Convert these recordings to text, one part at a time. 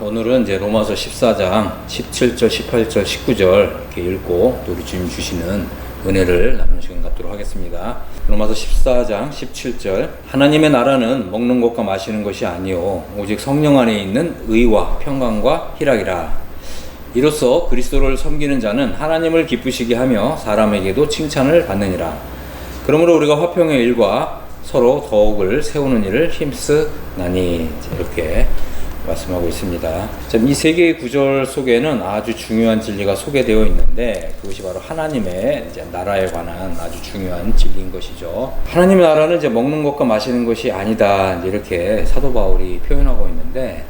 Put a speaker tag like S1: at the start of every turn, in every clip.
S1: 오늘은 이제 로마서 14장 17절, 18절, 19절 이렇게 읽고 또 우리 주님 주시는 은혜를 나누는 시간 갖도록 하겠습니다. 로마서 14장 17절 하나님의 나라는 먹는 것과 마시는 것이 아니요 오직 성령 안에 있는 의와 평강과 희락이라. 이로써 그리스도를 섬기는 자는 하나님을 기쁘시게 하며 사람에게도 칭찬을 받느니라. 그러므로 우리가 화평의 일과 서로 더욱을 세우는 일을 힘쓰나니. 이렇게 말씀하고 있습니다. 이 세 개의 구절 속에는 아주 중요한 진리가 소개되어 있는데 그것이 바로 하나님의 이제 나라에 관한 아주 중요한 진리인 것이죠. 하나님의 나라는 이제 먹는 것과 마시는 것이 아니다. 이제 이렇게 사도 바울이 표현하고 있는데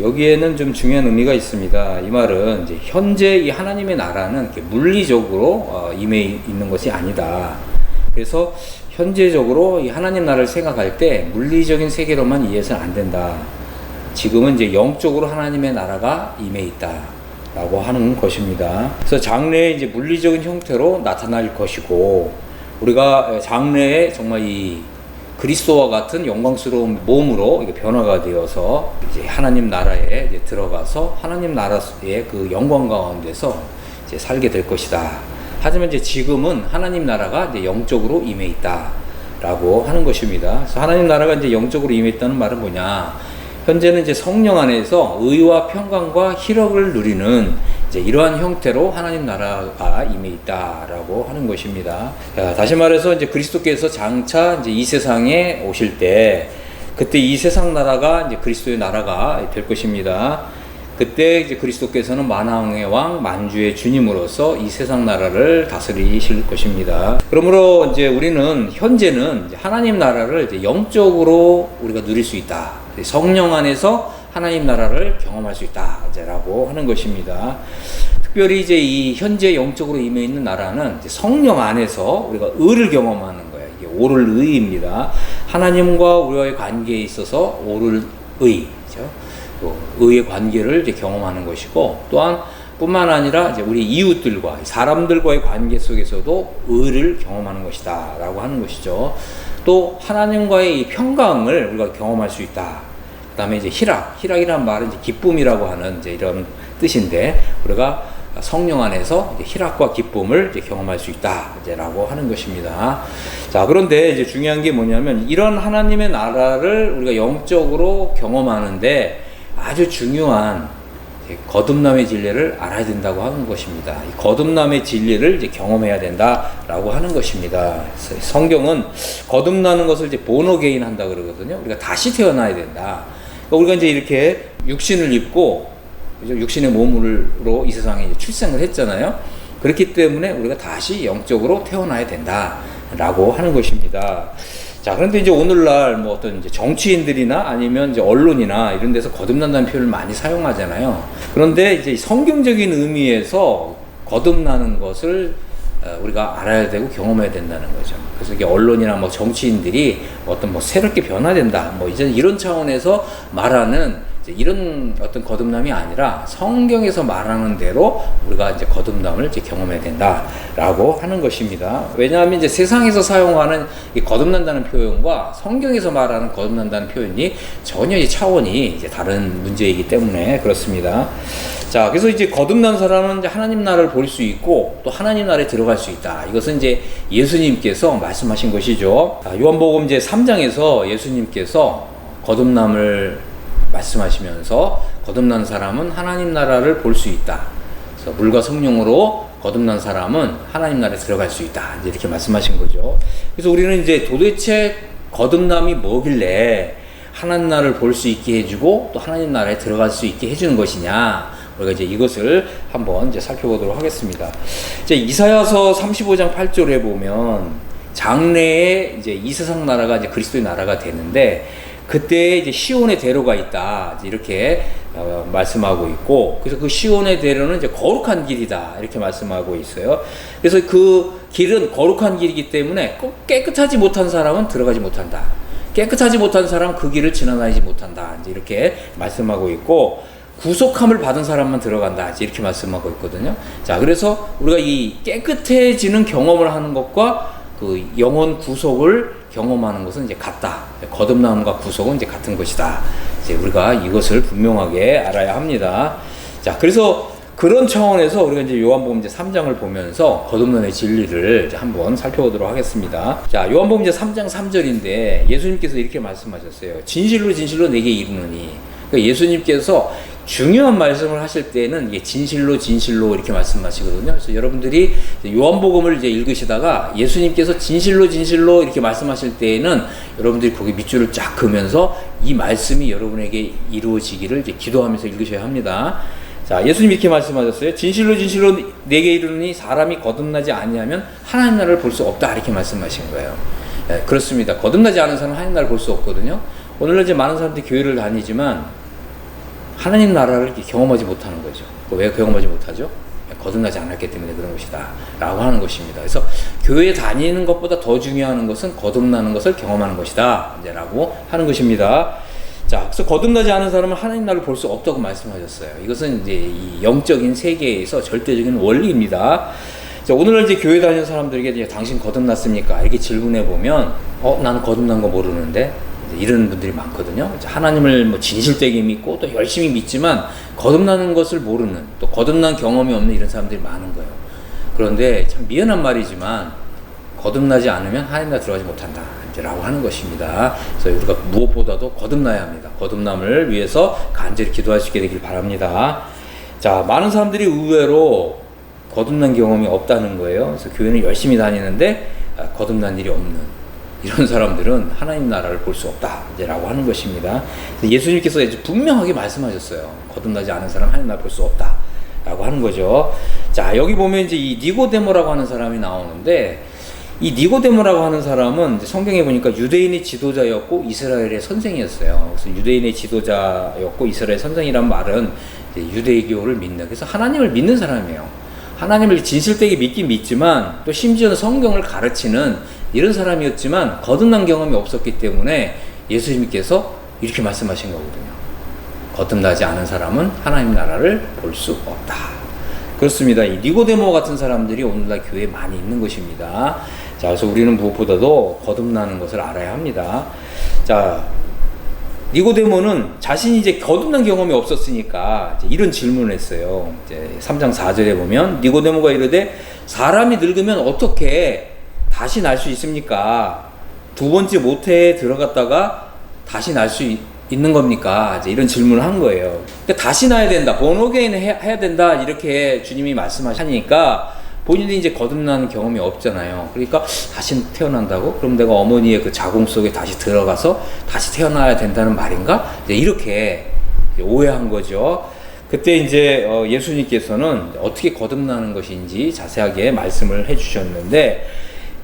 S1: 여기에는 좀 중요한 의미가 있습니다. 이 말은 이제 현재 이 하나님의 나라는 이렇게 물리적으로 임해 있는 것이 아니다. 그래서 현재적으로 이 하나님 나라를 생각할 때 물리적인 세계로만 이해해서는 안 된다. 지금은 이제 영적으로 하나님의 나라가 임해 있다라고 하는 것입니다. 그래서 장래에 이제 물리적인 형태로 나타날 것이고 우리가 장래에 정말 이 그리스도와 같은 영광스러운 몸으로 이게 변화가 되어서 이제 하나님 나라에 이제 들어가서 하나님 나라의 그 영광 가운데서 이제 살게 될 것이다. 하지만 이제 지금은 하나님 나라가 이제 영적으로 임해 있다라고 하는 것입니다. 그래서 하나님 나라가 이제 영적으로 임해 있다는 말은 뭐냐? 현재는 이제 성령 안에서 의와 평강과 희락을 누리는 이제 이러한 형태로 하나님 나라가 임해 있다라고 하는 것입니다. 다시 말해서 이제 그리스도께서 장차 이제 이 세상에 오실 때 그때 이 세상 나라가 이제 그리스도의 나라가 될 것입니다. 그때 이제 그리스도께서는 만왕의 왕, 만주의 주님으로서 이 세상 나라를 다스리실 것입니다. 그러므로 이제 우리는 현재는 이제 하나님 나라를 이제 영적으로 우리가 누릴 수 있다. 성령 안에서 하나님 나라를 경험할 수 있다라고 하는 것입니다. 특별히 이제 이 현재 영적으로 임해 있는 나라는 이제 성령 안에서 우리가 의를 경험하는 거예요. 이게 오를 의입니다. 하나님과 우리와의 관계에 있어서 오를 의, 그렇죠? 의의 관계를 이제 경험하는 것이고 또한 뿐만 아니라 이제 우리 이웃들과 사람들과의 관계 속에서도 의를 경험하는 것이다라고 하는 것이죠. 또 하나님과의 이 평강을 우리가 경험할 수 있다. 그다음에 이제 희락이라는 말은 이제 기쁨이라고 하는 이제 이런 뜻인데 우리가 성령 안에서 이제 희락과 기쁨을 이제 경험할 수 있다라고 하는 것입니다. 자, 그런데 이제 중요한 게 뭐냐면 이런 하나님의 나라를 우리가 영적으로 경험하는데 아주 중요한 거듭남의 진리를 알아야 된다고 하는 것입니다. 이 거듭남의 진리를 이제 경험해야 된다라고 하는 것입니다. 성경은 거듭나는 것을 이제 보너게인 한다 그러거든요. 우리가 다시 태어나야 된다. 그러니까 우리가 이제 이렇게 육신을 입고 육신의 몸으로 이 세상에 출생을 했잖아요. 그렇기 때문에 우리가 다시 영적으로 태어나야 된다라고 하는 것입니다. 자, 그런데 이제 오늘날 뭐 어떤 이제 정치인들이나 아니면 이제 언론이나 이런 데서 거듭난다는 표현을 많이 사용하잖아요. 그런데 이제 성경적인 의미에서 거듭나는 것을 우리가 알아야 되고 경험해야 된다는 거죠. 그래서 이게 언론이나 뭐 정치인들이 어떤 뭐 새롭게 변화된다, 뭐 이제 이런 차원에서 말하는 이런 어떤 거듭남이 아니라 성경에서 말하는 대로 우리가 이제 거듭남을 이제 경험해야 된다라고 하는 것입니다. 왜냐하면 이제 세상에서 사용하는 이 거듭난다는 표현과 성경에서 말하는 거듭난다는 표현이 전혀 이 차원이 이제 다른 문제이기 때문에 그렇습니다. 자, 그래서 이제 거듭난 사람은 이제 하나님 나라를 볼 수 있고 또 하나님 나라에 들어갈 수 있다. 이것은 이제 예수님께서 말씀하신 것이죠. 요한복음 이제 3장에서 예수님께서 거듭남을 말씀하시면서 거듭난 사람은 하나님 나라를 볼 수 있다. 그래서 물과 성령으로 거듭난 사람은 하나님 나라에 들어갈 수 있다. 이제 이렇게 말씀하신 거죠. 그래서 우리는 이제 도대체 거듭남이 뭐길래 하나님 나라를 볼 수 있게 해주고 또 하나님 나라에 들어갈 수 있게 해주는 것이냐. 우리가 이제 이것을 한번 이제 살펴보도록 하겠습니다. 이제 이사야서 35장 8절에 보면 장래에 이제 이 세상 나라가 이제 그리스도의 나라가 되는데 그때 이제 시온의 대로가 있다. 이렇게 말씀하고 있고, 그래서 그 시온의 대로는 이제 거룩한 길이다. 이렇게 말씀하고 있어요. 그래서 그 길은 거룩한 길이기 때문에 꼭 깨끗하지 못한 사람은 들어가지 못한다. 깨끗하지 못한 사람은 그 길을 지나다니지 못한다. 이제 이렇게 말씀하고 있고, 구속함을 받은 사람만 들어간다. 이제 이렇게 말씀하고 있거든요. 자, 그래서 우리가 이 깨끗해지는 경험을 하는 것과 그 영혼 구속을 경험하는 것은 이제 같다. 거듭남과 구속은 이제 같은 것이다. 이제 우리가 이것을 분명하게 알아야 합니다. 자, 그래서 그런 차원에서 우리가 이제 요한복음 이제 3장을 보면서 거듭남의 진리를 이제 한번 살펴보도록 하겠습니다. 자, 요한복음 이제 3장 3절인데 예수님께서 이렇게 말씀하셨어요. 진실로 진실로 내게 이르노니. 그러니까 예수님께서 중요한 말씀을 하실 때는 이게 진실로 진실로 이렇게 말씀하시거든요. 그래서 여러분들이 요한복음을 이제 읽으시다가 예수님께서 진실로 진실로 이렇게 말씀하실 때에는 여러분들이 거기 밑줄을 쫙 그으면서 이 말씀이 여러분에게 이루어지기를 이제 기도하면서 읽으셔야 합니다. 자, 예수님이 이렇게 말씀하셨어요. 진실로 진실로 내게 이르노니 사람이 거듭나지 아니하면 하나님 나라를 볼 수 없다 이렇게 말씀하신 거예요. 네, 그렇습니다. 거듭나지 않은 사람은 하나님 나라를 볼 수 없거든요. 오늘날 이제 많은 사람들이 교회를 다니지만 하나님 나라를 경험하지 못하는 거죠. 왜 경험하지 못하죠? 거듭나지 않았기 때문에 그런 것이다 라고 하는 것입니다. 그래서 교회 다니는 것보다 더 중요한 것은 거듭나는 것을 경험하는 것이다 이제 라고 하는 것입니다. 자, 그래서 거듭나지 않은 사람은 하나님 나라를 볼 수 없다고 말씀하셨어요. 이것은 이제 이 영적인 세계에서 절대적인 원리입니다. 자, 오늘날 이제 교회 다니는 사람들에게 이제 당신 거듭났습니까? 이렇게 질문해 보면 나는 거듭난 거 모르는데 이런 분들이 많거든요. 하나님을 뭐 진실되게 믿고 또 열심히 믿지만 거듭나는 것을 모르는, 또 거듭난 경험이 없는 이런 사람들이 많은 거예요. 그런데 참 미안한 말이지만 거듭나지 않으면 하나님 나라 들어가지 못한다 라고 하는 것입니다. 그래서 우리가 무엇보다도 거듭나야 합니다. 거듭남을 위해서 간절히 기도할 수 있게 되길 바랍니다. 자, 많은 사람들이 의외로 거듭난 경험이 없다는 거예요. 그래서 교회는 열심히 다니는데 거듭난 일이 없는 이런 사람들은 하나님 나라를 볼 수 없다 라고 하는 것입니다. 예수님께서 이제 분명하게 말씀하셨어요. 거듭나지 않은 사람 하나님 나라 볼 수 없다 라고 하는 거죠. 자, 여기 보면 이제 이 니고데모라고 하는 사람이 나오는데, 이 니고데모라고 하는 사람은 성경에 보니까 유대인의 지도자였고 이스라엘의 선생이었어요. 그래서 유대인의 지도자였고 이스라엘 선생이란 말은 유대교를 믿는, 그래서 하나님을 믿는 사람이에요. 하나님을 진실되게 믿긴 믿지만 또 심지어는 성경을 가르치는 이런 사람이었지만 거듭난 경험이 없었기 때문에 예수님께서 이렇게 말씀하신 거거든요. 거듭나지 않은 사람은 하나님 나라를 볼 수 없다. 그렇습니다. 이 니고데모 같은 사람들이 오늘날 교회에 많이 있는 것입니다. 자, 그래서 우리는 무엇보다도 거듭나는 것을 알아야 합니다. 자, 니고데모는 자신이 이제 거듭난 경험이 없었으니까 이제 이런 질문을 했어요. 이제 3장 4절에 보면 니고데모가 이르되 사람이 늙으면 어떻게 다시 날 수 있습니까? 두 번째 모태에 들어갔다가 다시 날 수 있는 겁니까? 이제 이런 질문을 한 거예요. 그러니까 다시 나야 된다, 본어게인 해야 된다 이렇게 주님이 말씀하시니까 본인이 이제 거듭나는 경험이 없잖아요. 그러니까 다시 태어난다고? 그럼 내가 어머니의 그 자궁 속에 다시 들어가서 다시 태어나야 된다는 말인가? 이제 이렇게 오해한 거죠. 그때 이제 예수님께서는 어떻게 거듭나는 것인지 자세하게 말씀을 해주셨는데,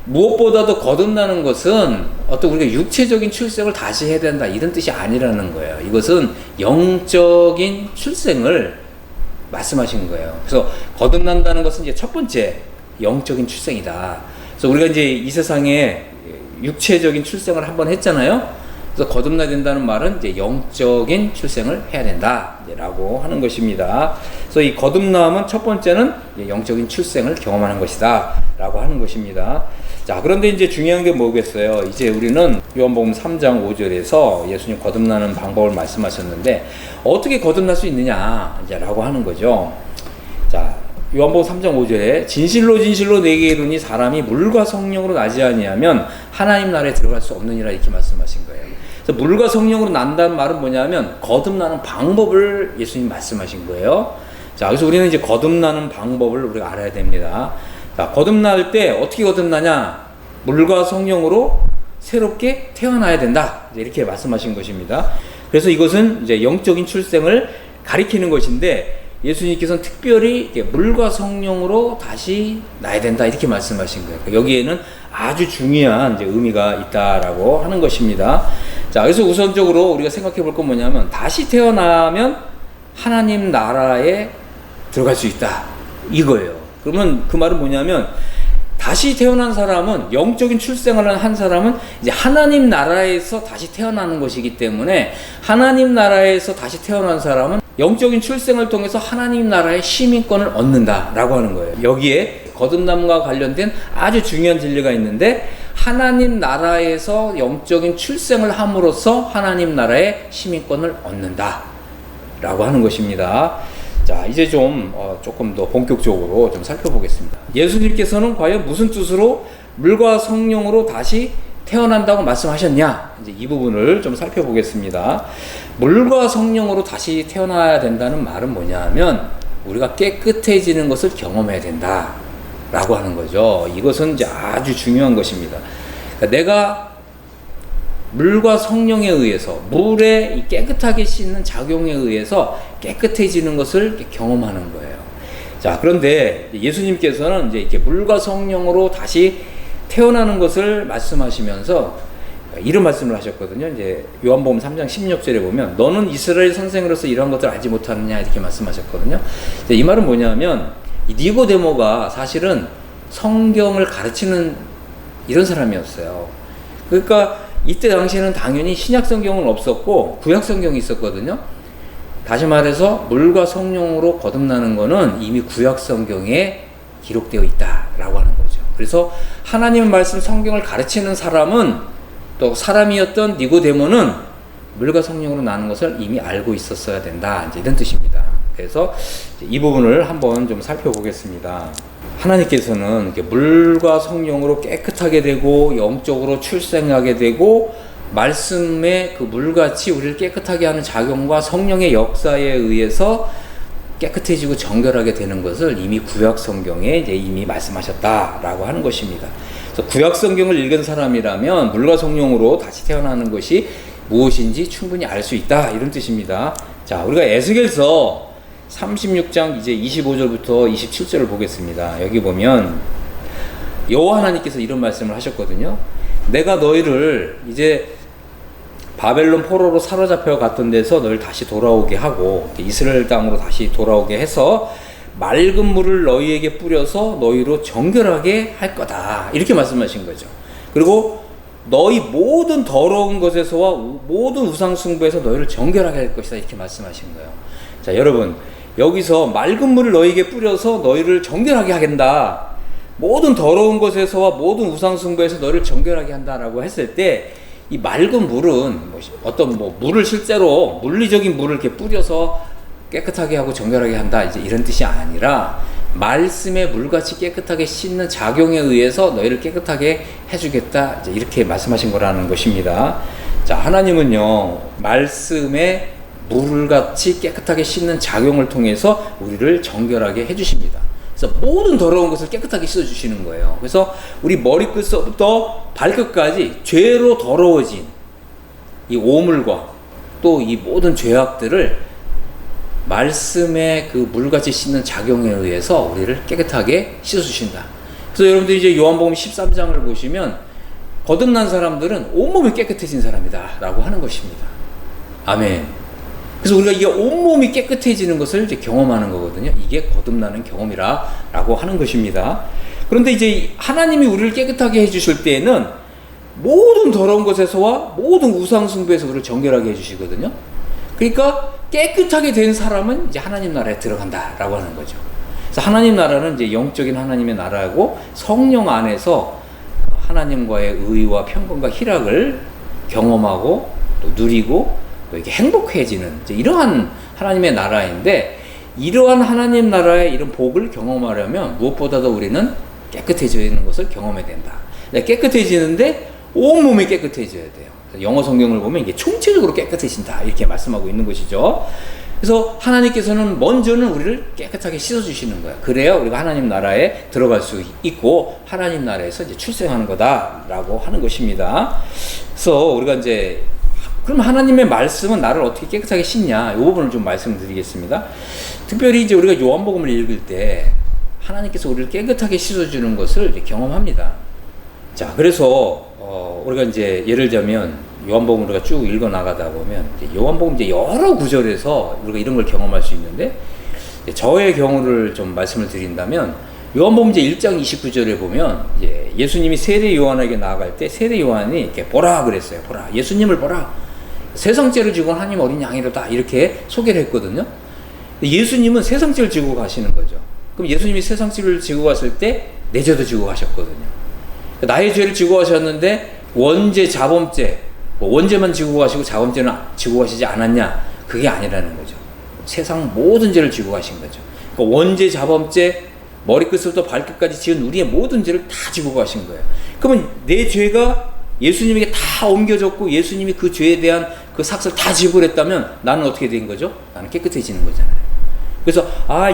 S1: 무엇보다도 거듭나는 것은 어떤 우리가 육체적인 출생을 다시 해야 된다 이런 뜻이 아니라는 거예요. 이것은 영적인 출생을 말씀하신 거예요. 그래서 거듭난다는 것은 이제 첫 번째 영적인 출생이다. 그래서 우리가 이제 이 세상에 육체적인 출생을 한번 했잖아요. 그래서 거듭나야 된다는 말은 이제 영적인 출생을 해야 된다라고 하는 것입니다. 그래서 이 거듭남은 첫 번째는 영적인 출생을 경험하는 것이다라고 하는 것입니다. 자, 그런데 이제 중요한 게 뭐겠어요? 이제 우리는 요한복음 3장 5절에서 예수님 거듭나는 방법을 말씀하셨는데 어떻게 거듭날 수 있느냐 이제라고 하는 거죠. 자, 요한복음 3장 5절에 진실로 진실로 내게 이르노니 사람이 물과 성령으로 나지 아니하면 하나님 나라에 들어갈 수 없느니라 이렇게 말씀하신 거예요. 그래서 물과 성령으로 난다는 말은 뭐냐면 거듭나는 방법을 예수님 말씀하신 거예요. 자, 그래서 우리는 이제 거듭나는 방법을 우리가 알아야 됩니다. 자, 거듭날 때 어떻게 거듭나냐? 물과 성령으로 새롭게 태어나야 된다. 이렇게 말씀하신 것입니다. 그래서 이것은 이제 영적인 출생을 가리키는 것인데 예수님께서는 특별히 물과 성령으로 다시 나야 된다 이렇게 말씀하신 거예요. 여기에는 아주 중요한 이제 의미가 있다라고 하는 것입니다. 자, 그래서 우선적으로 우리가 생각해 볼 건 뭐냐면 다시 태어나면 하나님 나라에 들어갈 수 있다 이거예요. 그러면 그 말은 뭐냐면 다시 태어난 사람은 영적인 출생을 한 사람은 이제 하나님 나라에서 다시 태어나는 것이기 때문에 하나님 나라에서 다시 태어난 사람은 영적인 출생을 통해서 하나님 나라의 시민권을 얻는다라고 하는 거예요. 여기에 거듭남과 관련된 아주 중요한 진리가 있는데 하나님 나라에서 영적인 출생을 함으로써 하나님 나라의 시민권을 얻는다 라고 하는 것입니다. 자, 이제 조금 더 본격적으로 좀 살펴보겠습니다. 예수님께서는 과연 무슨 뜻으로 물과 성령으로 다시 태어난다고 말씀하셨냐? 이제 이 부분을 좀 살펴보겠습니다. 물과 성령으로 다시 태어나야 된다는 말은 뭐냐 하면 우리가 깨끗해지는 것을 경험해야 된다 라고 하는 거죠. 이것은 이제 아주 중요한 것입니다. 그러니까 내가 물과 성령에 의해서, 물에 이 깨끗하게 씻는 작용에 의해서 깨끗해지는 것을 경험하는 거예요. 자, 그런데 예수님께서는 이제 이렇게 물과 성령으로 다시 태어나는 것을 말씀하시면서 이런 말씀을 하셨거든요. 이제 요한복음 3장 16절에 보면 너는 이스라엘 선생으로서 이러한 것들을 알지 못하느냐 이렇게 말씀하셨거든요. 이 말은 뭐냐면 이 니고데모가 사실은 성경을 가르치는 이런 사람이었어요. 그러니까 이때 당시에는 당연히 신약 성경은 없었고 구약 성경이 있었거든요. 다시 말해서 물과 성령으로 거듭나는 것은 이미 구약 성경에 기록되어 있다라고 하는 거죠. 그래서 하나님의 말씀 성경을 가르치는 사람은 또 사람이었던 니고데모는 물과 성령으로 나는 것을 이미 알고 있었어야 된다. 이제 이런 뜻입니다. 그래서 이 부분을 한번 좀 살펴보겠습니다. 하나님께서는 이렇게 물과 성령으로 깨끗하게 되고 영적으로 출생하게 되고 말씀의 그 물같이 우리를 깨끗하게 하는 작용과 성령의 역사에 의해서 깨끗해지고 정결하게 되는 것을 이미 구약 성경에 이제 이미 말씀하셨다라고 하는 것입니다. 그래서 구약 성경을 읽은 사람이라면 물과 성령으로 다시 태어나는 것이 무엇인지 충분히 알 수 있다 이런 뜻입니다. 자, 우리가 에스겔서 36장 이제 25절부터 27절을 보겠습니다. 여기 보면 여호와 하나님께서 이런 말씀을 하셨거든요. 내가 너희를 이제 바벨론 포로로 사로잡혀 갔던 데서 너희를 다시 돌아오게 하고 이스라엘 땅으로 다시 돌아오게 해서 맑은 물을 너희에게 뿌려서 너희로 정결하게 할 거다 이렇게 말씀하신 거죠. 그리고 너희 모든 더러운 것에서와 모든 우상 숭배에서 너희를 정결하게 할 것이다 이렇게 말씀하신 거예요. 자, 여러분 여기서 맑은 물을 너희에게 뿌려서 너희를 정결하게 하겠다, 모든 더러운 것에서와 모든 우상 숭배에서 너희를 정결하게 한다라고 했을 때 이 맑은 물은 어떤 물을 실제로 물리적인 물을 이렇게 뿌려서 깨끗하게 하고 정결하게 한다 이제 이런 뜻이 아니라 말씀의 물같이 깨끗하게 씻는 작용에 의해서 너희를 깨끗하게 해주겠다 이제 이렇게 말씀하신 거라는 것입니다. 자, 하나님은요 말씀의 물같이 깨끗하게 씻는 작용을 통해서 우리를 정결하게 해주십니다. 그래서 모든 더러운 것을 깨끗하게 씻어주시는 거예요. 그래서 우리 머리끝부터 발끝까지 죄로 더러워진 이 오물과 또 이 모든 죄악들을 말씀의 그 물같이 씻는 작용에 의해서 우리를 깨끗하게 씻어주신다. 그래서 여러분들이 이제 요한복음 13장을 보시면 거듭난 사람들은 온몸이 깨끗해진 사람이다 라고 하는 것입니다. 아멘. 그래서 우리가 이게 온몸이 깨끗해지는 것을 이제 경험하는 거거든요. 이게 거듭나는 경험이라고 하는 것입니다. 그런데 이제 하나님이 우리를 깨끗하게 해주실 때에는 모든 더러운 것에서와 모든 우상숭배에서 우리를 정결하게 해주시거든요. 그러니까 깨끗하게 된 사람은 이제 하나님 나라에 들어간다라고 하는 거죠. 그래서 하나님 나라는 이제 영적인 하나님의 나라고 성령 안에서 하나님과의 의와 평강과 희락을 경험하고 또 누리고 이렇게 행복해지는 이제 이러한 하나님의 나라인데, 이러한 하나님 나라의 이런 복을 경험하려면 무엇보다도 우리는 깨끗해지는 것을 경험해야 된다. 깨끗해지는데 온몸이 깨끗해져야 돼요. 영어 성경을 보면 이게 총체적으로 깨끗해진다 이렇게 말씀하고 있는 것이죠. 그래서 하나님께서는 먼저는 우리를 깨끗하게 씻어주시는 거야. 그래야 우리가 하나님 나라에 들어갈 수 있고 하나님 나라에서 이제 출생하는 거다라고 하는 것입니다. 그래서 우리가 이제 그럼 하나님의 말씀은 나를 어떻게 깨끗하게 씻냐, 이 부분을 좀 말씀드리겠습니다. 특별히 이제 우리가 요한복음을 읽을 때 하나님께서 우리를 깨끗하게 씻어주는 것을 이제 경험합니다. 자, 그래서 우리가 이제 예를 들면 요한복음 우리가 쭉 읽어 나가다 보면 이제 요한복음 이제 여러 구절에서 우리가 이런 걸 경험할 수 있는데, 저의 경우를 좀 말씀을 드린다면 요한복음 이제 1장 29절에 보면 이제 예수님이 세례 요한에게 나아갈 때 세례 요한이 이렇게 보라 그랬어요. 보라, 예수님을 보라. 세상죄를 지고 하나님 어린 양이로다 이렇게 소개를 했거든요. 예수님은 세상죄를 지고 가시는 거죠. 그럼 예수님이 세상죄를 지고 갔을 때 내 죄도 지고 가셨거든요. 나의 죄를 지고 가셨는데 원죄, 자범죄, 원죄만 지고 가시고 자범죄는 지고 가시지 않았냐? 그게 아니라는 거죠. 세상 모든 죄를 지고 가신 거죠. 그러니까 원죄, 자범죄, 머리끝부터 발끝까지 지은 우리의 모든 죄를 다 지고 가신 거예요. 그러면 내 죄가 예수님에게 다 옮겨졌고 예수님이 그 죄에 대한 그 삭을 다 지불했다면 나는 어떻게 된 거죠? 나는 깨끗해지는 거잖아요. 그래서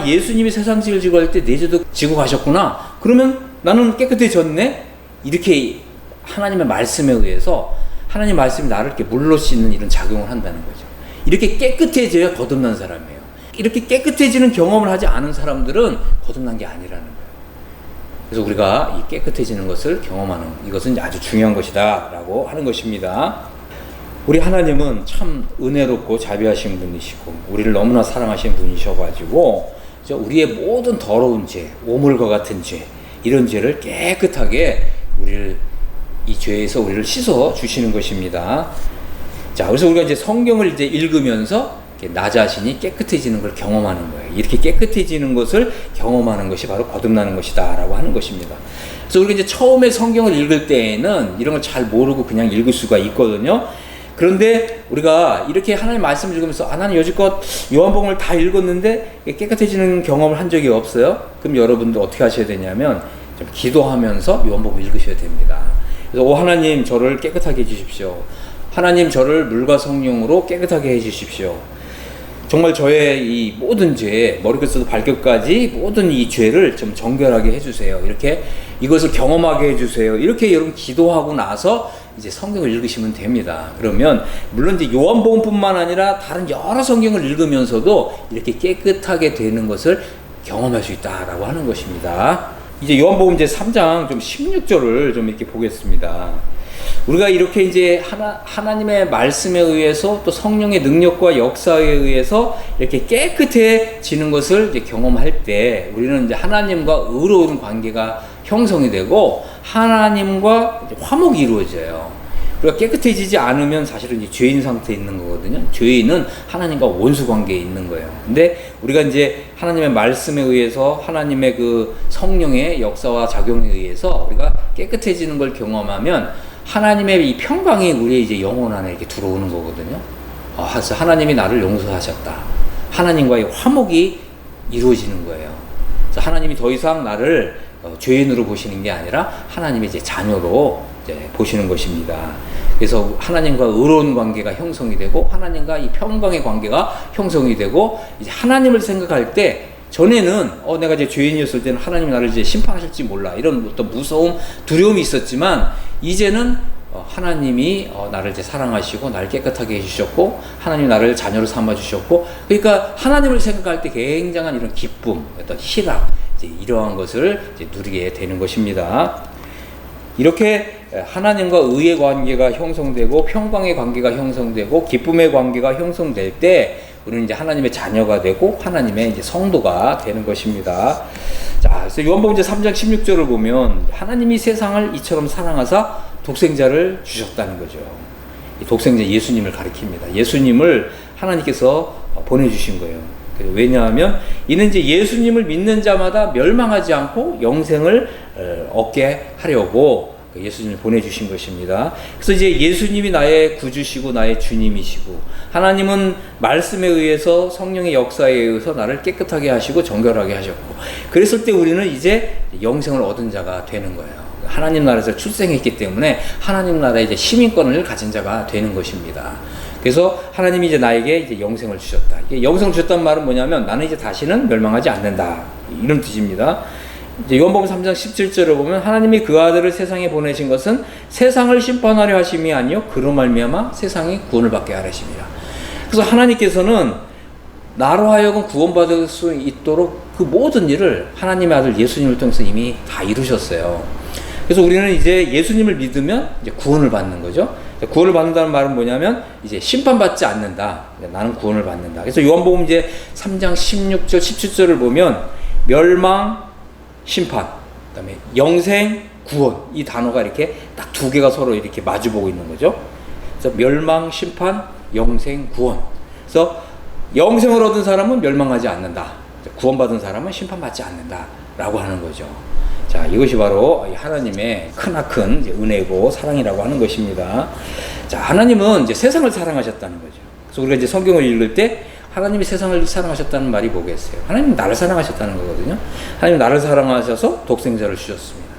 S1: 예수님이 세상 죄를 지고 갈 때 내 죄도 지고 가셨구나. 그러면 나는 깨끗해졌네. 이렇게 하나님의 말씀에 의해서 하나님 말씀이 나를 이렇게 물로 씻는 이런 작용을 한다는 거죠. 이렇게 깨끗해져야 거듭난 사람이에요. 이렇게 깨끗해지는 경험을 하지 않은 사람들은 거듭난 게 아니라는 거예요. 그래서 우리가 이 깨끗해지는 것을 경험하는 이것은 아주 중요한 것이다 라고 하는 것입니다. 우리 하나님은 참 은혜롭고 자비하신 분이시고 우리를 너무나 사랑하시는 분이셔가지고 우리의 모든 더러운 죄, 오물과 같은 죄, 이런 죄를 깨끗하게 이 죄에서 우리를 씻어 주시는 것입니다. 자, 그래서 우리가 이제 성경을 이제 읽으면서 나 자신이 깨끗해지는 걸 경험하는 거예요. 이렇게 깨끗해지는 것을 경험하는 것이 바로 거듭나는 것이다 라고 하는 것입니다. 그래서 우리가 이제 처음에 성경을 읽을 때에는 이런 걸 잘 모르고 그냥 읽을 수가 있거든요. 그런데 우리가 이렇게 하나님 말씀을 읽으면서 나는 여지껏 요한복음을 다 읽었는데 깨끗해지는 경험을 한 적이 없어요. 그럼 여러분들 어떻게 하셔야 되냐면 좀 기도하면서 요한복음 읽으셔야 됩니다. 그래서 하나님 저를 깨끗하게 해주십시오. 하나님 저를 물과 성령으로 깨끗하게 해주십시오. 정말 저의 이 모든 죄, 머리끝부터 발끝까지 모든 이 죄를 좀 정결하게 해주세요. 이렇게 이것을 경험하게 해주세요. 이렇게 여러분 기도하고 나서 이제 성경을 읽으시면 됩니다. 그러면 물론 이제 요한복음뿐만 아니라 다른 여러 성경을 읽으면서도 이렇게 깨끗하게 되는 것을 경험할 수 있다라고 하는 것입니다. 이제 요한복음 이제 3장 좀 16절을 좀 이렇게 보겠습니다. 우리가 이렇게 이제 하나님의 말씀에 의해서 또 성령의 능력과 역사에 의해서 이렇게 깨끗해지는 것을 이제 경험할 때 우리는 이제 하나님과 의로운 관계가 형성이 되고 하나님과 이제 화목이 이루어져요. 우리가 깨끗해지지 않으면 사실은 이제 죄인 상태에 있는 거거든요. 죄인은 하나님과 원수 관계에 있는 거예요. 근데 우리가 이제 하나님의 말씀에 의해서 하나님의 그 성령의 역사와 작용에 의해서 우리가 깨끗해지는 걸 경험하면 하나님의 이 평강이 우리의 이제 영혼 안에 이렇게 들어오는 거거든요. 그래서 하나님이 나를 용서하셨다. 하나님과의 화목이 이루어지는 거예요. 그래서 하나님이 더 이상 나를 죄인으로 보시는 게 아니라 하나님의 이제 자녀로 이제 보시는 것입니다. 그래서 하나님과 의로운 관계가 형성이 되고 하나님과 이 평강의 관계가 형성이 되고 이제 하나님을 생각할 때 전에는 내가 이제 죄인이었을 때는 하나님이 나를 이제 심판하실지 몰라 이런 어떤 무서움, 두려움이 있었지만 이제는 하나님이 나를 이제 사랑하시고 나를 깨끗하게 해주셨고 하나님이 나를 자녀로 삼아주셨고 그러니까 하나님을 생각할 때 굉장한 이런 기쁨, 어떤 희락 이제 이러한 것을 이제 누리게 되는 것입니다. 이렇게 하나님과 의의 관계가 형성되고 평강의 관계가 형성되고 기쁨의 관계가 형성될 때 우리는 이제 하나님의 자녀가 되고 하나님의 이제 성도가 되는 것입니다. 자, 그래서 요한복음 이제 3장 16절을 보면 하나님이 세상을 이처럼 사랑하사 독생자를 주셨다는 거죠. 이 독생자 예수님을 가리킵니다. 예수님을 하나님께서 보내주신 거예요. 왜냐하면 이는 이제 예수님을 믿는 자마다 멸망하지 않고 영생을 얻게 하려고 예수님을 보내주신 것입니다. 그래서 이제 예수님이 나의 구주시고 나의 주님이시고 하나님은 말씀에 의해서 성령의 역사에 의해서 나를 깨끗하게 하시고 정결하게 하셨고 그랬을 때 우리는 이제 영생을 얻은 자가 되는 거예요. 하나님 나라에서 출생했기 때문에 하나님 나라의 이제 시민권을 가진 자가 되는 것입니다. 그래서 하나님이 이제 나에게 이제 영생을 주셨다. 이게 영생을 주셨다는 말은 뭐냐면 나는 이제 다시는 멸망하지 않는다. 이런 뜻입니다. 이제 요한복음 3장 17절을 보면 하나님이 그 아들을 세상에 보내신 것은 세상을 심판하려 하심이 아니요 그로 말미암아 세상이 구원을 받게 하려 하심이라. 그래서 하나님께서는 나로 하여금 구원받을 수 있도록 그 모든 일을 하나님의 아들 예수님을 통해서 이미 다 이루셨어요. 그래서 우리는 이제 예수님을 믿으면 이제 구원을 받는 거죠. 구원을 받는다는 말은 뭐냐면 이제 심판받지 않는다. 나는 구원을 받는다. 그래서 요한복음 이제 3장 16절 17절을 보면 멸망 심판, 그다음에 영생, 구원 이 단어가 이렇게 딱 두 개가 서로 이렇게 마주보고 있는 거죠. 그래서 멸망, 심판, 영생, 구원. 그래서 영생을 얻은 사람은 멸망하지 않는다. 구원받은 사람은 심판받지 않는다라고 하는 거죠. 자, 이것이 바로 하나님의 크나큰 은혜고 사랑이라고 하는 것입니다. 자, 하나님은 이제 세상을 사랑하셨다는 거죠. 그래서 우리가 이제 성경을 읽을 때 하나님이 세상을 사랑하셨다는 말이 뭐겠어요? 하나님 나를 사랑하셨다는 거거든요. 하나님 나를 사랑하셔서 독생자를 주셨습니다.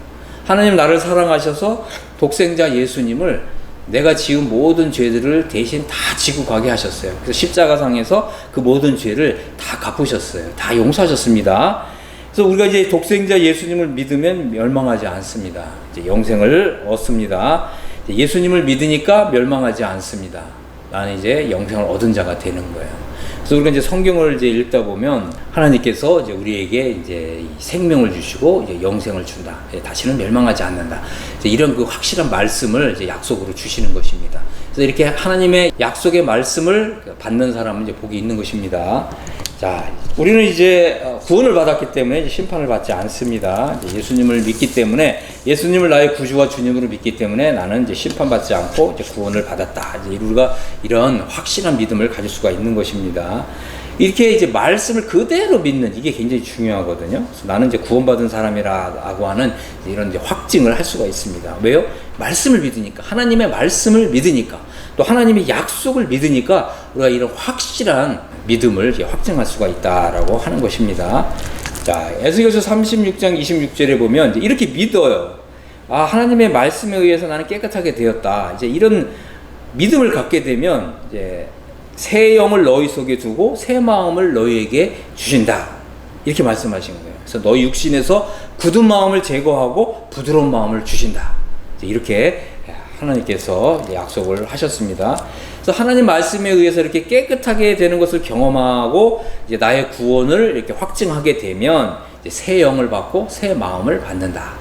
S1: 하나님 나를 사랑하셔서 독생자 예수님을 내가 지은 모든 죄들을 대신 다 지고 가게 하셨어요. 그래서 십자가상에서 그 모든 죄를 다 갚으셨어요. 다 용서하셨습니다. 그래서 우리가 이제 독생자 예수님을 믿으면 멸망하지 않습니다. 이제 영생을 얻습니다. 예수님을 믿으니까 멸망하지 않습니다. 나는 이제 영생을 얻은 자가 되는 거예요. 그래서 우리가 이제 성경을 이제 읽다 보면 하나님께서 이제 우리에게 이제 생명을 주시고 이제 영생을 준다. 다시는 멸망하지 않는다. 이제 이런 그 확실한 말씀을 이제 약속으로 주시는 것입니다. 그래서 이렇게 하나님의 약속의 말씀을 받는 사람은 이제 복이 있는 것입니다. 자, 우리는 이제 구원을 받았기 때문에 이제 심판을 받지 않습니다. 이제 예수님을 믿기 때문에, 예수님을 나의 구주와 주님으로 믿기 때문에 나는 이제 심판받지 않고 이제 구원을 받았다. 이제 우리가 이런 확실한 믿음을 가질 수가 있는 것입니다. 이렇게 이제 말씀을 그대로 믿는 이게 굉장히 중요하거든요. 그래서 나는 이제 구원받은 사람이라고 하는 이런 이제 확증을 할 수가 있습니다. 왜요? 말씀을 믿으니까, 하나님의 말씀을 믿으니까, 또 하나님의 약속을 믿으니까 우리가 이런 확실한 믿음을 이제 확증할 수가 있다라고 하는 것입니다. 자, 에스겔서 36장 26절에 보면 이제 이렇게 믿어요. 아, 하나님의 말씀에 의해서 나는 깨끗하게 되었다. 이제 이런 믿음을 갖게 되면 이제 새 영을 너희 속에 두고 새 마음을 너희에게 주신다. 이렇게 말씀하신 거예요. 그래서 너희 육신에서 굳은 마음을 제거하고 부드러운 마음을 주신다. 이제 이렇게 하나님께서 약속을 하셨습니다. 그래서 하나님 말씀에 의해서 이렇게 깨끗하게 되는 것을 경험하고 이제 나의 구원을 이렇게 확증하게 되면 이제 새 영을 받고 새 마음을 받는다.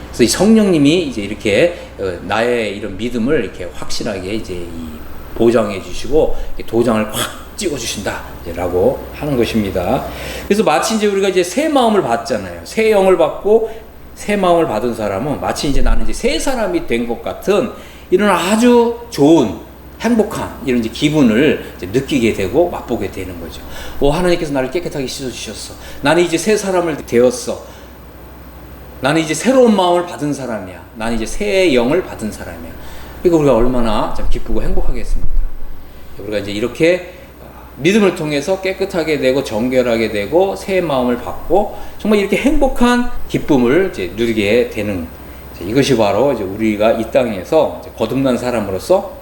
S1: 그래서 이 성령님이 이제 이렇게 나의 이런 믿음을 이렇게 확실하게 이제 보장해 주시고 도장을 확 찍어 주신다라고 하는 것입니다. 그래서 마치 이제 우리가 이제 새 마음을 받잖아요. 새 영을 받고 새 마음을 받은 사람은 마치 이제 나는 이제 새 사람이 된 것 같은 이런 아주 좋은 행복한 이런 이제 기분을 이제 느끼게 되고 맛보게 되는 거죠. 하나님께서 나를 깨끗하게 씻어주셨어. 나는 이제 새 사람을 되었어. 나는 이제 새로운 마음을 받은 사람이야. 나는 이제 새 영을 받은 사람이야. 그러니까 우리가 얼마나 참 기쁘고 행복하겠습니까? 우리가 이제 이렇게 믿음을 통해서 깨끗하게 되고 정결하게 되고 새 마음을 받고 정말 이렇게 행복한 기쁨을 이제 누리게 되는, 이것이 바로 이제 우리가 이 땅에서 이제 거듭난 사람으로서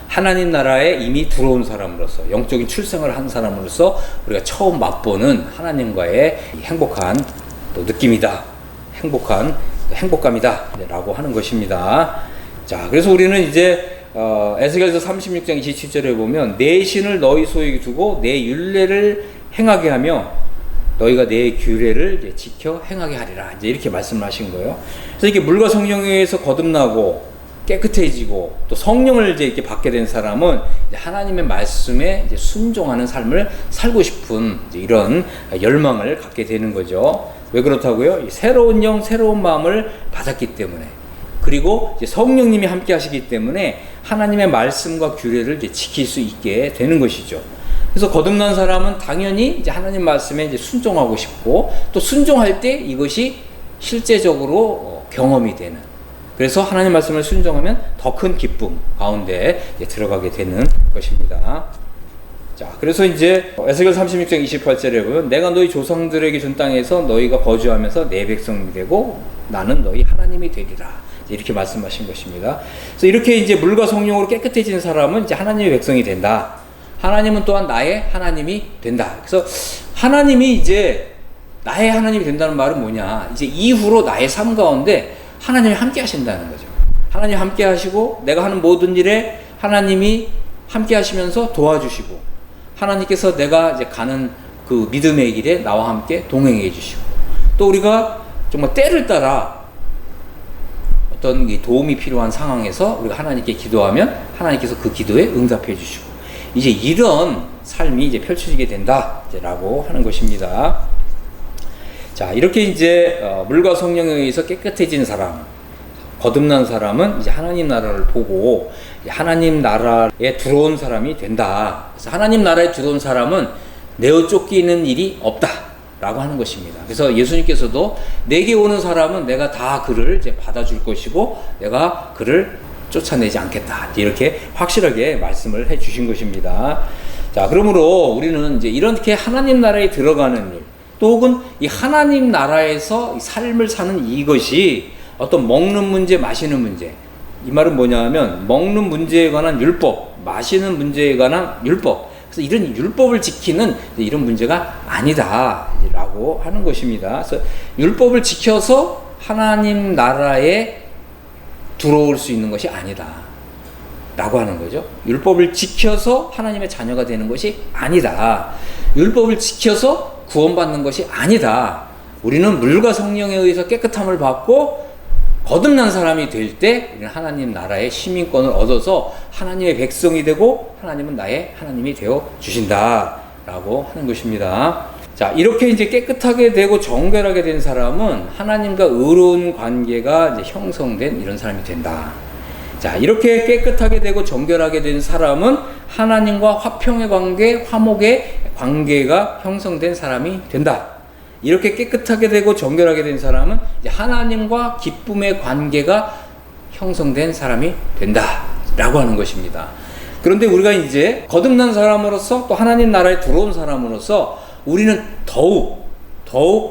S1: 하나님 나라에 이미 들어온 사람으로서 영적인 출생을 한 사람으로서 우리가 처음 맛보는 하나님과의 행복한 또 느낌이다. 행복감이다. 라고 하는 것입니다. 자, 그래서 우리는 이제 에스겔서 36장 27절에 보면 내 신을 너희 소유에 두고 내 율례를 행하게 하며 너희가 내 규례를 이제 지켜 행하게 하리라. 이제 이렇게 말씀을 하신 거예요. 그래서 이렇게 물과 성령에 의해서 거듭나고 깨끗해지고 또 성령을 이제 이렇게 받게 된 사람은 이제 하나님의 말씀에 이제 순종하는 삶을 살고 싶은 이제 이런 열망을 갖게 되는 거죠. 왜 그렇다고요? 새로운 영, 새로운 마음을 받았기 때문에, 그리고 이제 성령님이 함께 하시기 때문에 하나님의 말씀과 규례를 이제 지킬 수 있게 되는 것이죠. 그래서 거듭난 사람은 당연히 이제 하나님 말씀에 이제 순종하고 싶고 또 순종할 때 이것이 실제적으로 경험이 되는, 그래서 하나님 말씀을 순종하면 더 큰 기쁨 가운데 이제 들어가게 되는 것입니다. 자, 그래서 이제 에스겔 36장 28절에 보면 내가 너희 조상들에게 준 땅에서 너희가 거주하면서 내 백성이 되고 나는 너희 하나님이 되리라. 이렇게 말씀하신 것입니다. 그래서 이렇게 이제 물과 성령으로 깨끗해진 사람은 이제 하나님의 백성이 된다. 하나님은 또한 나의 하나님이 된다. 그래서 하나님이 이제 나의 하나님이 된다는 말은 뭐냐? 이제 이후로 나의 삶 가운데 하나님이 함께 하신다는 거죠. 하나님 함께 하시고 내가 하는 모든 일에 하나님이 함께 하시면서 도와주시고, 하나님께서 내가 이제 가는 그 믿음의 길에 나와 함께 동행해 주시고, 또 우리가 정말 때를 따라 어떤 도움이 필요한 상황에서 우리가 하나님께 기도하면 하나님께서 그 기도에 응답해 주시고, 이제 이런 삶이 이제 펼쳐지게 된다라고 하는 것입니다. 자, 이렇게 이제 물과 성령에 의해서 깨끗해진 사람, 거듭난 사람은 이제 하나님 나라를 보고 하나님 나라에 들어온 사람이 된다. 그래서 하나님 나라에 들어온 사람은 내어 쫓기는 일이 없다. 라고 하는 것입니다. 그래서 예수님께서도 내게 오는 사람은 내가 다 그를 이제 받아줄 것이고 내가 그를 쫓아내지 않겠다. 이렇게 확실하게 말씀을 해 주신 것입니다. 자, 그러므로 우리는 이제 이렇게 하나님 나라에 들어가는 일, 또 혹은 이 하나님 나라에서 삶을 사는 이것이 어떤 먹는 문제, 마시는 문제. 이 말은 뭐냐 하면 먹는 문제에 관한 율법, 마시는 문제에 관한 율법. 그래서 이런 율법을 지키는 이런 문제가 아니다라고 하는 것입니다. 그래서 율법을 지켜서 하나님 나라에 들어올 수 있는 것이 아니다라고 하는 거죠. 율법을 지켜서 하나님의 자녀가 되는 것이 아니다. 율법을 지켜서 구원받는 것이 아니다. 우리는 물과 성령에 의해서 깨끗함을 받고 거듭난 사람이 될 때 우리는 하나님 나라의 시민권을 얻어서 하나님의 백성이 되고 하나님은 나의 하나님이 되어 주신다라고 하는 것입니다. 자, 이렇게 이제 깨끗하게 되고 정결하게 된 사람은 하나님과 의로운 관계가 이제 형성된 이런 사람이 된다. 자, 이렇게 깨끗하게 되고 정결하게 된 사람은 하나님과 화평의 관계, 화목의 관계가 형성된 사람이 된다. 이렇게 깨끗하게 되고 정결하게 된 사람은 이제 하나님과 기쁨의 관계가 형성된 사람이 된다라고 하는 것입니다. 그런데 우리가 이제 거듭난 사람으로서 또 하나님 나라에 들어온 사람으로서 우리는 더욱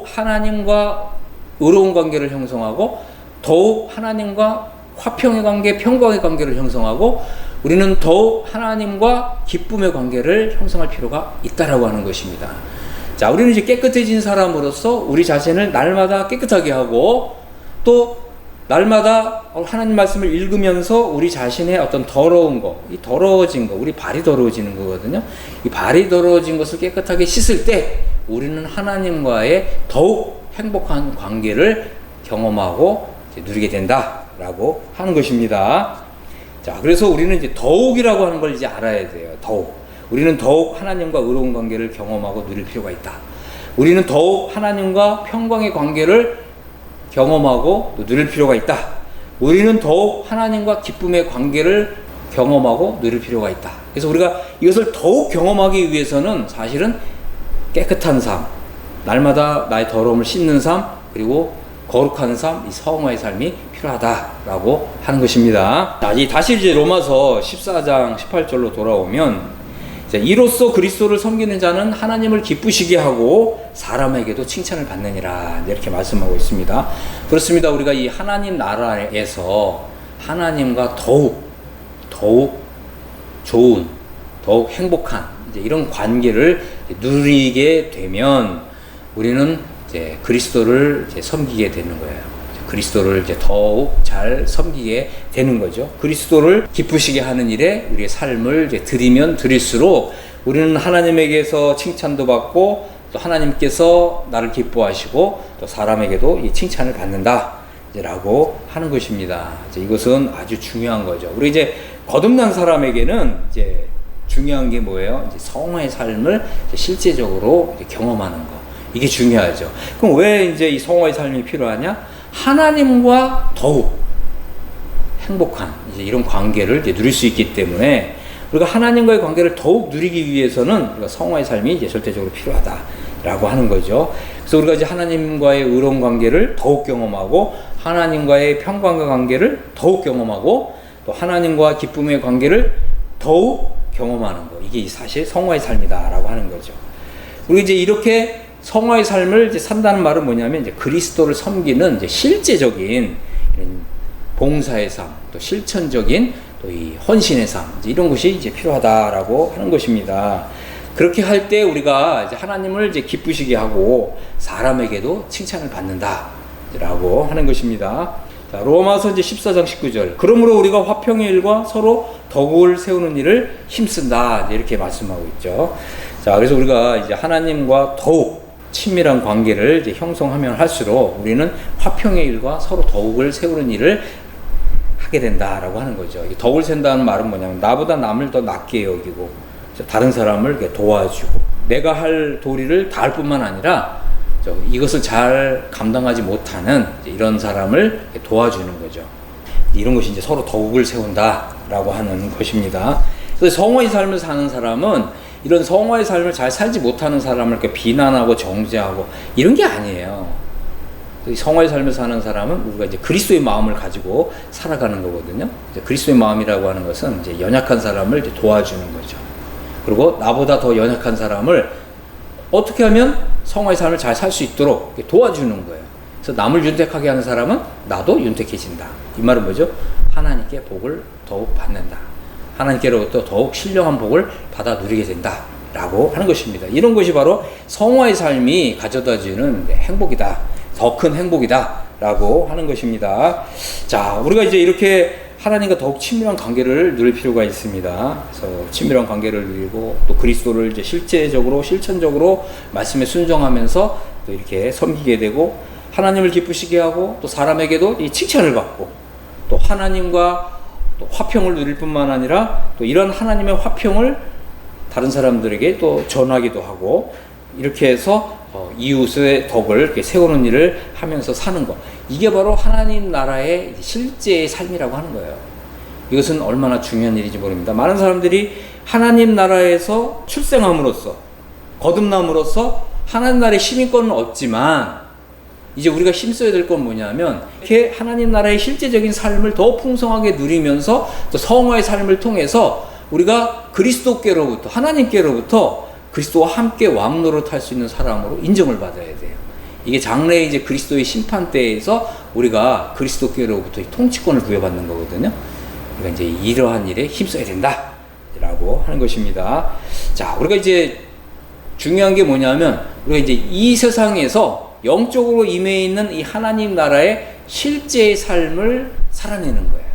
S1: 하나님과 의로운 관계를 형성하고 더욱 하나님과 화평의 관계, 평강의 관계를 형성하고 우리는 더욱 하나님과 기쁨의 관계를 형성할 필요가 있다라고 하는 것입니다. 자, 우리는 이제 깨끗해진 사람으로서 우리 자신을 날마다 깨끗하게 하고 또 날마다 하나님 말씀을 읽으면서 우리 자신의 어떤 더러운 거, 이 더러워진 거, 우리 발이 더러워지는 거거든요. 이 발이 더러워진 것을 깨끗하게 씻을 때 우리는 하나님과의 더욱 행복한 관계를 경험하고 누리게 된다라고 하는 것입니다. 자, 그래서 우리는 이제 더욱이라고 하는 걸 이제 알아야 돼요. 더욱. 우리는 더욱 하나님과 의로운 관계를 경험하고 누릴 필요가 있다. 우리는 더욱 하나님과 평강의 관계를 경험하고 또 누릴 필요가 있다. 우리는 더욱 하나님과 기쁨의 관계를 경험하고 누릴 필요가 있다. 그래서 우리가 이것을 더욱 경험하기 위해서는 사실은 깨끗한 삶, 날마다 나의 더러움을 씻는 삶, 그리고 거룩한 삶, 이 성화의 삶이 필요하다라고 하는 것입니다. 자, 다시 이제 로마서 14장 18절로 돌아오면 이로써 그리스도를 섬기는 자는 하나님을 기쁘시게 하고 사람에게도 칭찬을 받느니라 이렇게 말씀하고 있습니다. 그렇습니다. 우리가 이 하나님 나라에서 하나님과 더욱 좋은, 더욱 행복한 이제 이런 관계를 누리게 되면 우리는 이제 그리스도를 이제 섬기게 되는 거예요. 그리스도를 이제 더욱 잘 섬기게 되는 거죠. 그리스도를 기쁘시게 하는 일에 우리의 삶을 이제 드리면 드릴수록 우리는 하나님에게서 칭찬도 받고 또 하나님께서 나를 기뻐하시고 또 사람에게도 이 칭찬을 받는다라고 하는 것입니다. 이제 이것은 아주 중요한 거죠. 우리 이제 거듭난 사람에게는 이제 중요한 게 뭐예요? 이제 성화의 삶을 이제 실제적으로 이제 경험하는 거. 이게 중요하죠. 그럼 왜 이제 이 성화의 삶이 필요하냐? 하나님과 더욱 행복한 이제 이런 관계를 이제 누릴 수 있기 때문에 우리가 하나님과의 관계를 더욱 누리기 위해서는 우리가 성화의 삶이 이제 절대적으로 필요하다라고 하는 거죠. 그래서 우리가 이제 하나님과의 의로운 관계를 더욱 경험하고 하나님과의 평강과 관계를 더욱 경험하고 또 하나님과 기쁨의 관계를 더욱 경험하는 거. 이게 사실 성화의 삶이다라고 하는 거죠. 우리 이제 이렇게 성화의 삶을 이제 산다는 말은 뭐냐면 이제 그리스도를 섬기는 이제 실제적인 이런 봉사의 삶, 또 실천적인 또 이 헌신의 삶, 이제 이런 것이 이제 필요하다라고 하는 것입니다. 그렇게 할 때 우리가 이제 하나님을 이제 기쁘시게 하고 사람에게도 칭찬을 받는다라고 하는 것입니다. 자, 로마서 이제 14장 19절. 그러므로 우리가 화평의 일과 서로 덕을 세우는 일을 힘쓴다. 이렇게 말씀하고 있죠. 자, 그래서 우리가 이제 하나님과 더욱 친밀한 관계를 이제 형성하면 할수록 우리는 화평의 일과 서로 덕을 세우는 일을 하게 된다라고 하는 거죠. 덕을 세운다는 말은 뭐냐면 나보다 남을 더 낫게 여기고 다른 사람을 이렇게 도와주고 내가 할 도리를 다할 뿐만 아니라 이것을 잘 감당하지 못하는 이런 사람을 도와주는 거죠. 이런 것이 이제 서로 덕을 세운다라고 하는 것입니다. 그래서 성화의 삶을 사는 사람은 이런 성화의 삶을 잘 살지 못하는 사람을 이렇게 비난하고 정죄하고 이런 게 아니에요. 성화의 삶을 사는 사람은 우리가 이제 그리스도의 마음을 가지고 살아가는 거거든요. 이제 그리스도의 마음이라고 하는 것은 이제 연약한 사람을 이제 도와주는 거죠. 그리고 나보다 더 연약한 사람을 어떻게 하면 성화의 삶을 잘 살 수 있도록 도와주는 거예요. 그래서 남을 윤택하게 하는 사람은 나도 윤택해진다. 이 말은 뭐죠? 하나님께 복을 더욱 받는다. 하나님께로부터 더욱 신령한 복을 받아 누리게 된다. 라고 하는 것입니다. 이런 것이 바로 성화의 삶이 가져다주는 행복이다. 더 큰 행복이다. 라고 하는 것입니다. 자, 우리가 이제 이렇게 하나님과 더욱 친밀한 관계를 누릴 필요가 있습니다. 그래서 친밀한 관계를 누리고 또 그리스도를 이제 실제적으로 실천적으로 말씀에 순종하면서 또 이렇게 섬기게 되고 하나님을 기쁘시게 하고 또 사람에게도 이 칭찬을 받고 또 하나님과 또 화평을 누릴 뿐만 아니라 또 이런 하나님의 화평을 다른 사람들에게 또 전하기도 하고 이렇게 해서 이웃의 덕을 이렇게 세우는 일을 하면서 사는 것. 이게 바로 하나님 나라의 실제의 삶이라고 하는 거예요. 이것은 얼마나 중요한 일인지 모릅니다. 많은 사람들이 하나님 나라에서 출생함으로써 거듭남으로써 하나님 나라의 시민권은 얻지만 이제 우리가 힘써야 될 건 뭐냐면 이렇게 하나님 나라의 실제적인 삶을 더 풍성하게 누리면서 또 성화의 삶을 통해서 우리가 그리스도께로부터 하나님께로부터 그리스도와 함께 왕노릇 할 수 있는 사람으로 인정을 받아야 돼요. 이게 장래에 이제 그리스도의 심판대에서 우리가 그리스도께로부터 통치권을 부여받는 거거든요. 그러니까 이제 이러한 일에 힘써야 된다. 라고 하는 것입니다. 자, 우리가 이제 중요한 게 뭐냐면 우리가 이제 이 세상에서 영적으로 임해 있는 이 하나님 나라의 실제의 삶을 살아내는 거예요.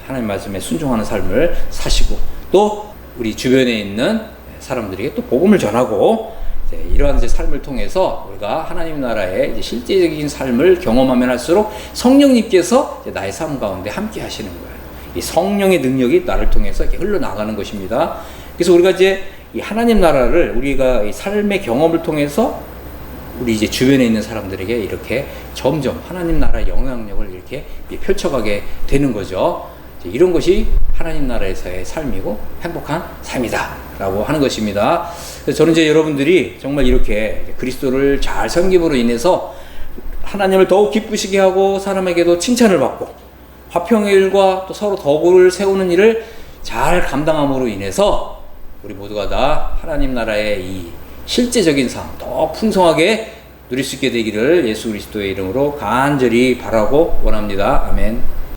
S1: 하나님 말씀에 순종하는 삶을 사시고 또 우리 주변에 있는 사람들에게 또 복음을 전하고 이러한 이제 삶을 통해서 우리가 하나님 나라의 이제 실제적인 삶을 경험하면 할수록 성령님께서 이제 나의 삶 가운데 함께 하시는 거예요. 이 성령의 능력이 나를 통해서 이렇게 흘러나가는 것입니다. 그래서 우리가 이제 이 하나님 나라를 우리가 이 삶의 경험을 통해서 우리 이제 주변에 있는 사람들에게 이렇게 점점 하나님 나라의 영향력을 이렇게 펼쳐가게 되는 거죠. 이런 것이 하나님 나라에서의 삶이고 행복한 삶이다. 라고 하는 것입니다. 그래서 저는 이제 여러분들이 정말 이렇게 그리스도를 잘 섬김으로 인해서 하나님을 더욱 기쁘시게 하고 사람에게도 칭찬을 받고 화평의 일과 또 서로 덕을 세우는 일을 잘 감당함으로 인해서 우리 모두가 다 하나님 나라의 이 실제적인 삶 더 풍성하게 누릴 수 있게 되기를 예수 그리스도의 이름으로 간절히 바라고 원합니다. 아멘.